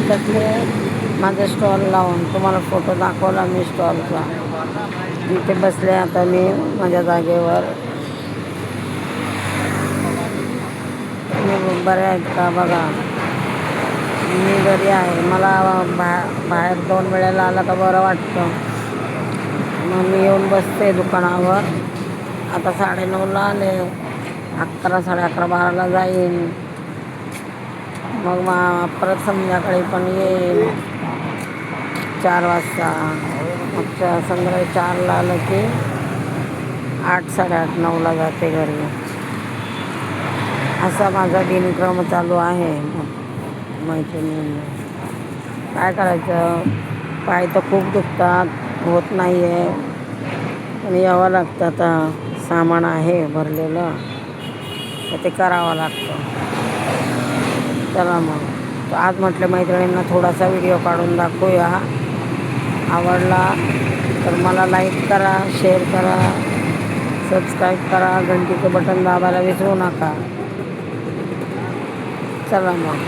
त्याच्यातले माझा स्टॉल लावून तुम्हाला फोटो दाखवला मी स्टॉलचा. इथे बसले आता मी माझ्या जागेवर. तुम्ही बरे आहेत का बघा. मी घरी आहे. मला बाहेर 2 वेळेला आलं का बरं वाटतं. मग मी येऊन बसते दुकानावर. आता 9:30ला आले. 11, 11:30, 12ला जाईन. मग परत संध्याकाळी पण येईल 4 वाजता. मग संध्याकाळी 4ला आलं की 8, 8:30, 9ला जाते घरी. असा माझा दिनक्रम चालू आहे. मैत्रिणींना काय करायचं. पाय तर खूप दुखतात, होत नाही आहे. पण यावं लागतं. आता सामान आहे भरलेलं तर ते करावं लागतं. चला मग आज म्हटलं मैत्रिणींना थोडासा व्हिडिओ काढून दाखवूया. आवडला तर मला लाईक करा, शेअर करा, सबस्क्राईब करा, घंटीचं बटन दाबायला विसरू नका. चला मग.